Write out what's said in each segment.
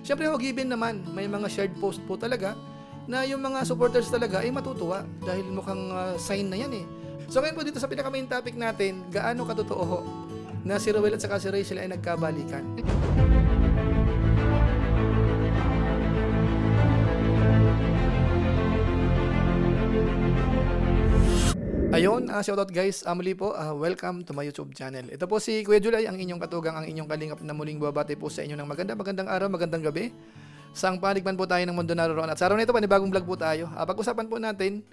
Syempre given naman, may mga shared post po talaga na yung mga supporters talaga ay matutuwa dahil mukhang sign na yan eh. So ngayon po dito sa pinaka-main topic natin, gaano katotoo ho na si Ruel at saka si Rachel ay nagkabalikan. Ayun, shoutout guys, muli po, welcome to my YouTube channel. Ito po si Kuya Julay, ang inyong katugang, ang inyong kalingap na muling babati po sa inyo ng magandang araw, magandang gabi. Sang panig man po tayo ng mundo naroon. At sa araw na ito, panibagong vlog po tayo. Pag-usapan po natin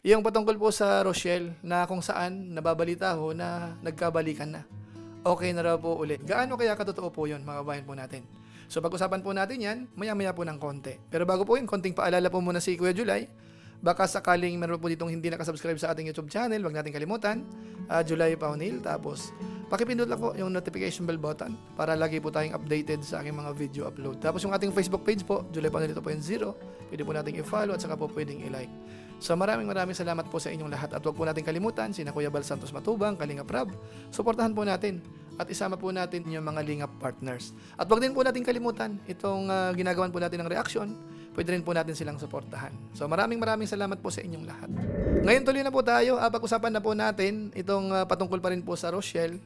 yung patungkol po sa Rochelle na kung saan nababalita ho na nagkabalikan na. Okay na raw po ulit. Gaano kaya katotoo po yun, mga kabayan po natin? So pag-usapan po natin yan, maya-maya po ng konti. Pero bago po yun, konting paalala po muna si Kuya Julay. Baka sakaling meron po ditong hindi nakasubscribe sa ating YouTube channel, wag natin kalimutan, Julay Paunil. Tapos, pakipindot lang po yung notification bell button para lagi po tayong updated sa aking mga video upload. Tapos yung ating Facebook page po, Julay Paunil 2.0, pwede po nating i-follow at saka po pwedeng i-like. So maraming salamat po sa inyong lahat at wag po natin kalimutan, sina Kuya Bal Santos Matubang, Kalingap Rab, suportahan po natin at isama po natin yung mga Lingap partners. At wag din po natin kalimutan itong ginagawan po natin ng reaction, pwede rin po natin silang suportahan. So maraming salamat po sa inyong lahat. Ngayon tuloy na po tayo, pag-usapan na po natin itong patungkol pa rin po sa Rochelle,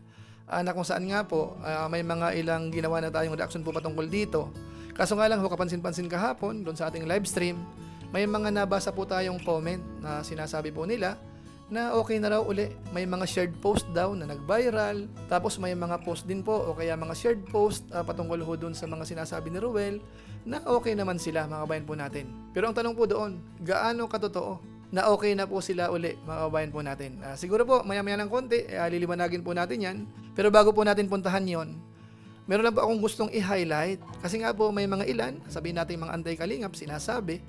na kung saan nga po may mga ilang ginawa na tayong reaction po patungkol dito. Kaso nga lang, kapansin-pansin kahapon doon sa ating live stream, may mga nabasa po tayong comment na sinasabi po nila na okay na raw uli. May mga shared post daw na nag-viral. Tapos may mga post din po o kaya mga shared post patungkol ho doon sa mga sinasabi ni Ruel na okay naman sila, mga kabayan po natin. Pero ang tanong po doon, gaano katotoo na okay na po sila uli, mga kabayan po natin? Siguro po maya-maya ng konti, liliwanagin po natin yan. Pero bago po natin puntahan yon, meron lang po akong gustong i-highlight. Kasi nga po may mga ilan, sabihin natin mga anti-kalingap, sinasabi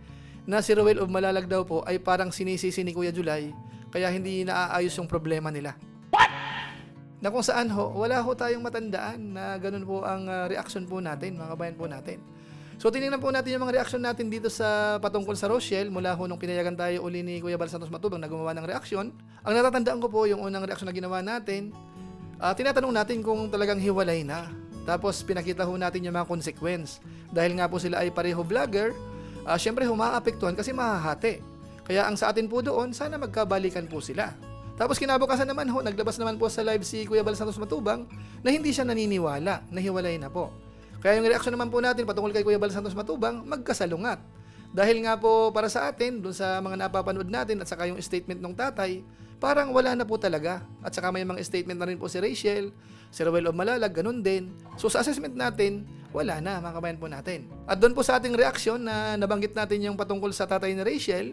na si Ruel of Malalag daw po ay parang sinisisi ni Kuya Julay kaya hindi naaayos yung problema nila. What? Na kung saan ho, wala ho tayong matandaan na ganun po ang reaction po natin, mga kabayan po natin. So tinignan po natin yung mga reaction natin dito sa patungkol sa Rochelle mula ho nung pinayagan tayo uli ni Kuya Bal Santos Matubang na gumawa ng reaction. Ang natatandaan ko po yung unang reaction na ginawa natin, tinatanong natin kung talagang hiwalay na. Tapos pinakita ho natin yung mga consequence. Dahil nga po sila ay pareho vlogger, syempre humaapektuhan kasi mahahati. Kaya ang sa atin po doon, sana magkabalikan po sila. Tapos kinabukasan naman ho, naglabas naman po sa live si Kuya Bal Santos Matubang na hindi siya naniniwala na hiwalay na po. Kaya yung reaction naman po natin patungkol kay Kuya Bal Santos Matubang, magkasalungat. Dahil nga po para sa atin, doon sa mga napapanood natin at saka yung statement ng tatay, parang wala na po talaga. At saka may mga statement na rin po si Rachel, si Ruel of Malalag, ganun din. So sa assessment natin, wala na, mga kabayan po natin. At doon po sa ating reaction na nabanggit natin yung patungkol sa tatay ni Rachel,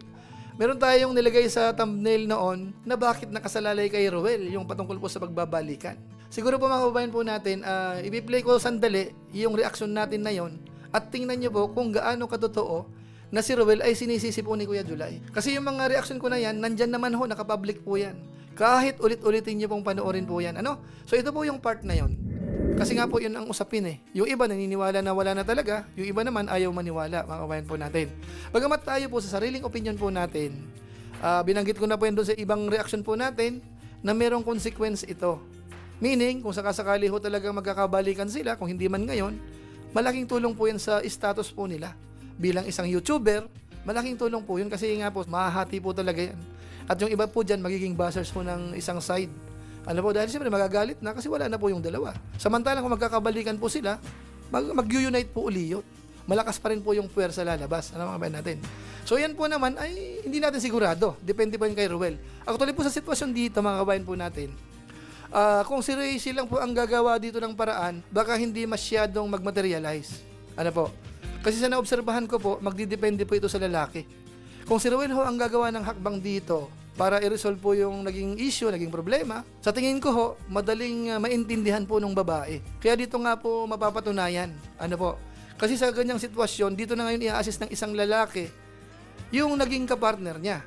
meron tayong nilagay sa thumbnail noon na bakit nakasalalay kay Ruel yung patungkol po sa pagbabalikan. Siguro po mga kabayan po natin, i-play ko sandali yung reaction natin na yon at tingnan nyo po kung gaano katotoo na si Ruel ay sinisisi po ni Kuya Julay. Kasi yung mga reaction ko na yan, nandyan naman ho, nakapublic po yan. Kahit ulit-ulitin nyo pong panoorin po yan. So ito po yung part na yon. Kasi nga po yun ang usapin eh. Yung iba naniniwala na wala na talaga, yung iba naman ayaw maniwala, mga kabayan po natin. Bagamat tayo po sa sariling opinion po natin, binanggit ko na po yan doon sa ibang reaction po natin na merong consequence ito. Meaning, kung sakasakali ho talagang magkakabalikan sila, kung hindi man ngayon, malaking tulong po yan sa status po nila. Bilang isang YouTuber, malaking tulong po yun kasi nga po, mahahati po talaga yan. At yung iba po dyan, magiging bashers po ng isang side. Dahil siyempre magagalit na kasi wala na po yung dalawa. Samantalang kung magkakabalikan po sila, mag-unite po uli yun. Malakas pa rin po yung puwersa lalabas. Mga kabayan natin. So yan po naman ay hindi natin sigurado. Depende po yun kay Ruel. Actually po sa sitwasyon dito, mga kabayan po natin, kung si Rachel lang po ang gagawa dito ng paraan, baka hindi masyadong mag-materialize. Kasi sa naobserbahan ko po, magdidepende po ito sa lalaki. Kung si Ruel ho ang gagawa ng hakbang dito para i-resolve po yung naging issue, naging problema, sa tingin ko ho, madaling maintindihan po ng babae. Kaya dito nga po mapapatunayan. Kasi sa ganyang sitwasyon, dito na ngayon i-assist ng isang lalaki yung naging kapartner niya.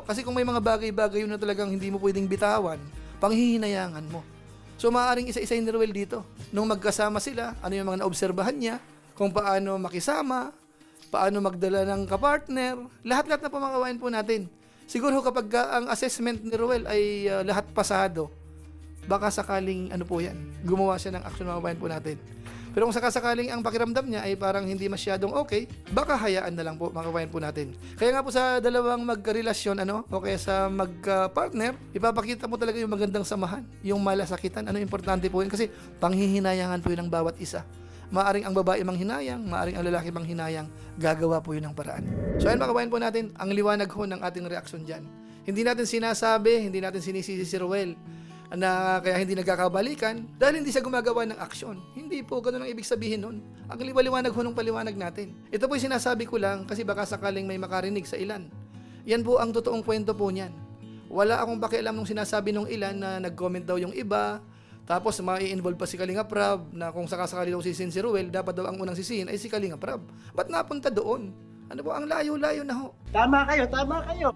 Kasi kung may mga bagay-bagay yun na talagang hindi mo pwedeng bitawan, panghihinayangan mo. So maaaring isa-isayin ni Ruel dito. Nung magkasama sila, ano yung mga naobserbahan niya, kung paano makisama, paano magdala ng kapartner, lahat-lahat na po mga kawain po natin. Siguro kapag ang assessment ni Ruel ay lahat pasado, baka sakaling gumawa siya ng action, mga kabayan po natin. Pero kung sakasakaling ang pakiramdam niya ay parang hindi masyadong okay, baka hayaan na lang po mga kabayan po natin. Kaya nga po sa dalawang magkarelasyon, o kaya sa magka-partner, ipapakita mo talaga yung magandang samahan, yung malasakitan. Importante po yun kasi panghihinayangan po yun ng bawat isa. Maaring ang babae manghinayang, maaring ang lalaki manghinayang, gagawa po yun ng paraan. So ayun mga kabayan po natin, ang liwanag ho ng ating reaksyon dyan. Hindi natin sinasabi, hindi natin sinisisi si Ruel na kaya hindi nagkakabalikan dahil hindi siya gumagawa ng aksyon. Hindi po, ganun ang ibig sabihin nun. Ang liwaliwanag ho ng paliwanag natin. Ito po yung sinasabi ko lang kasi baka sakaling may makarinig sa ilan. Yan po ang totoong kwento po niyan. Wala akong pakialam nung sinasabi nung ilan na nag-comment daw yung iba, tapos mai-involve pa si Kalinga Prab na kung sakasakali daw sisihin si Ruel, dapat daw ang unang sisihin ay si Kalinga Prab. Ba't napunta doon? Ang layo-layo na ho. Tama kayo.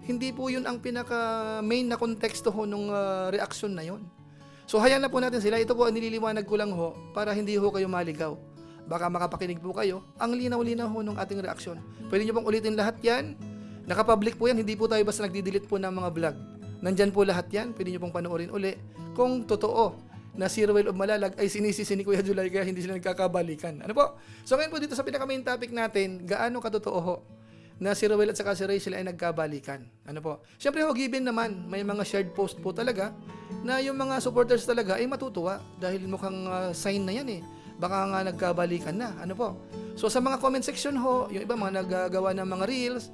Hindi po yun ang pinaka-main na konteksto ho nung reaksyon na yun. So hayaan na po natin sila. Ito po ang nililiwanag ko lang ho para hindi ho kayo maligaw. Baka makapakinig po kayo. Ang linaw-linaw ho nung ating reaksyon. Pwede nyo pong ulitin lahat yan. Nakapublic po yan. Hindi po tayo basta nagdi-delete po ng mga vlog. Nandyan po lahat yan. Pwede nyo pong panoorin uli. Kung totoo na si Ruel of Malalag ay sinisisi ni Kuya July kaya hindi sila nagkakabalikan. So ngayon po dito sa pinaka-main topic natin, gaano katotoo ho na si Ruel at saka si Rachel ay nagkabalikan. Siyempre ho, given naman, may mga shared post po talaga na yung mga supporters talaga ay matutuwa dahil mukhang sign na yan Baka nga nagkabalikan na. So sa mga comment section ho, yung iba mga naggagawa ng mga reels,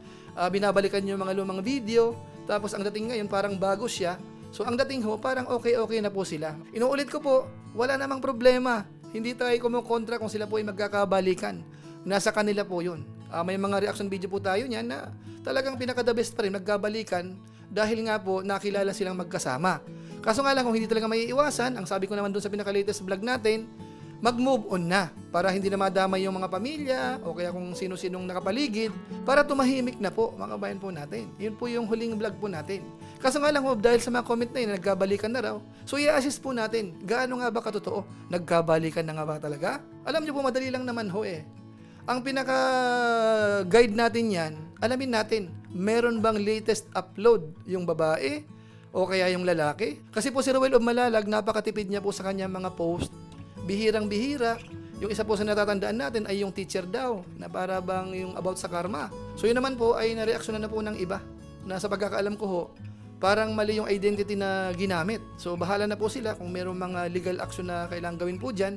binabalikan yung mga lumang video, tapos ang dating ngayon parang bago siya. So ang dating ho, parang okay na po sila. Inuulit ko po, wala namang problema. Hindi tayo kumukontra kung sila po ay magkakabalikan. Nasa kanila po yun. May mga reaction video po tayo niyan na talagang pinaka-the best pa rin, nagkabalikan dahil nga po nakilala silang magkasama. Kaso nga lang kung hindi talaga maiiwasan, ang sabi ko naman doon sa pinaka-latest vlog natin, mag-move on na para hindi na madamay yung mga pamilya o kaya kung sino-sinong nakapaligid para tumahimik na po mga kabayan po natin. Yun po yung huling vlog po natin. Kaso nga lang dahil sa mga comment na yun, nagkabalikan na raw. So i-assist po natin, gaano nga ba katotoo? Nagkabalikan na nga ba talaga? Alam niyo po, madali lang naman ho Ang pinaka-guide natin yan, alamin natin, meron bang latest upload yung babae o kaya yung lalaki? Kasi po si Ruel of Malalag, napakatipid niya po sa kanyang mga post. Bihirang-bihira. Yung isa po sa natatandaan natin ay yung teacher daw na para bang yung about sa karma. So yun naman po ay nareaksyonan na po ng iba na sa pagkakaalam ko ho, parang mali yung identity na ginamit. So bahala na po sila kung mayroong mga legal action na kailangang gawin po dyan.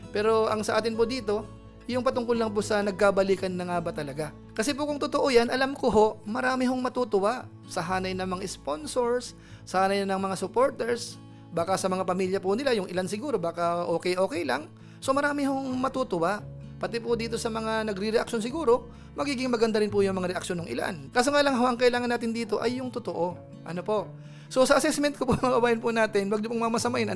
Pero ang sa atin po dito, yung patungkol lang po sa nagkabalikan na nga ba talaga. Kasi po kung totoo yan, alam ko ho, marami hong matutuwa sa hanay ng mga sponsors, sa hanay ng mga supporters, baka sa mga pamilya po nila, yung ilan siguro, baka okay lang. So marami hong matutuwa. Pati po dito sa mga nagre-reaction siguro, magiging maganda rin po yung mga reaksyon ng ilan. Kaso nga lang ho, ang kailangan natin dito ay yung totoo. So sa assessment ko po mga kabayan po natin, wag niyo pong mamasamain,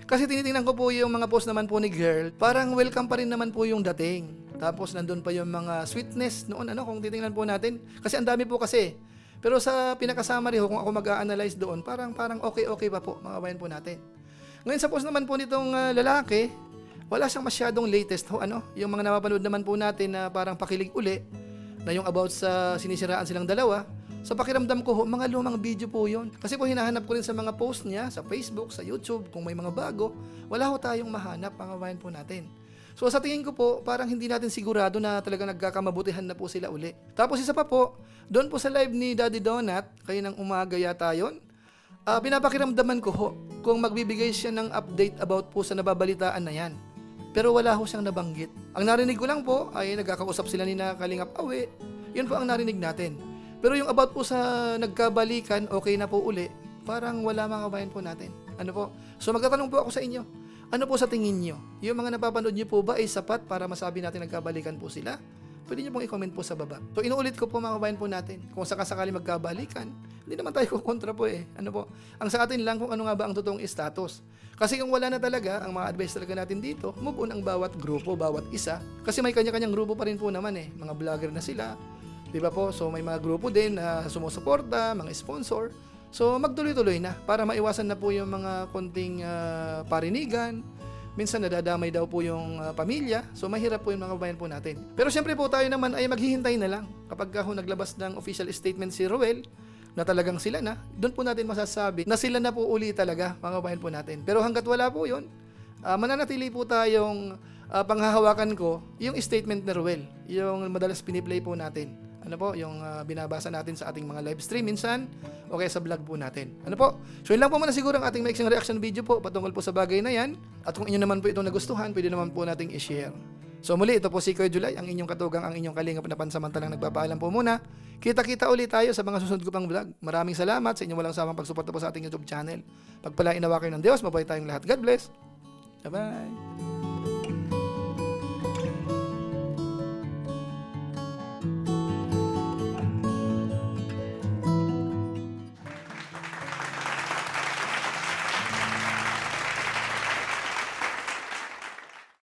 Kasi tinitingnan ko po yung mga post naman po ni girl, parang welcome pa rin naman po yung dating. Tapos nandun pa yung mga sweetness noon, kung titingnan po natin. Kasi ang dami po kasi. Pero sa pinaka-summary ho, kung ako mag-a-analyze doon, parang okay pa po, mga kabayan po natin. Ngayon sa post naman po nitong lalaki, wala siyang masyadong latest ho, Yung mga napapanood naman po natin na parang pakilig uli, na yung about sa sinisiraan silang dalawa, sa pakiramdam ko ho, mga lumang video po yun. Kasi po hinahanap ko rin sa mga post niya, sa Facebook, sa YouTube, kung may mga bago, wala ho tayong mahanap, mga kabayan po natin. So sa tingin ko po, parang hindi natin sigurado na talagang nagkakamabutihan na po sila uli. Tapos isa pa po, doon po sa live ni Daddy Donut, kayo ng umaga yata yun, pinapakiramdaman ko ho, kung magbibigay siya ng update about po sa nababalitaan na yan. Pero wala ho siyang nabanggit. Ang narinig ko lang po ay nagkakausap sila ni na Kalingap Awe. Yun po ang narinig natin. Pero yung about po sa nagkabalikan, okay na po uli, parang wala mga kabayan po natin. So magtatanong po ako sa inyo. Ano po sa tingin nyo? Yung mga napapanood nyo po ba ay sapat para masabi natin nagkabalikan po sila? Pwede nyo pong i-comment po sa baba. So inuulit ko po mga kabayan po natin, kung sakasakali magkabalikan, hindi naman tayo kukontra po Ang sa atin lang kung ano nga ba ang totoong status. Kasi kung wala na talaga, ang mga advice talaga natin dito, move on ang bawat grupo, bawat isa. Kasi may kanya-kanyang grupo pa rin po naman mga vlogger na sila. Diba po? So may mga grupo din na sumusuporta, mga sponsor. So magtuloy-tuloy na para maiwasan na po yung mga konting parinigan. Minsan nadadamay daw po yung pamilya. So mahirap po yung mga kabayan po natin. Pero syempre po tayo naman ay maghihintay na lang kapag naglabas ng official statement si Ruel na talagang sila na, doon po natin masasabi na sila na po uli talaga mga kabayan po natin. Pero hanggat wala po yun, mananatili po tayong panghahawakan ko yung statement ni Ruel, yung madalas piniplay po natin. Ano po, yung binabasa natin sa ating mga live stream minsan o kaya sa vlog po natin. Ano po? So yun lang po muna siguro ang ating maiksing reaction video po patungkol po sa bagay na yan. At kung inyo naman po itong nagustuhan, pwede naman po nating i-share. So muli, ito po si Kuya July, ang inyong katugang, ang inyong kalingap na pansamantalang nagpapaalam po muna. Kita-kita ulit tayo sa mga susunod ko pang vlog. Maraming salamat sa inyong walang samang pagsuporta po sa ating YouTube channel. Pagpalain nawa kayo ng Diyos, mabuhay tayong lahat. God bless. Bye-bye.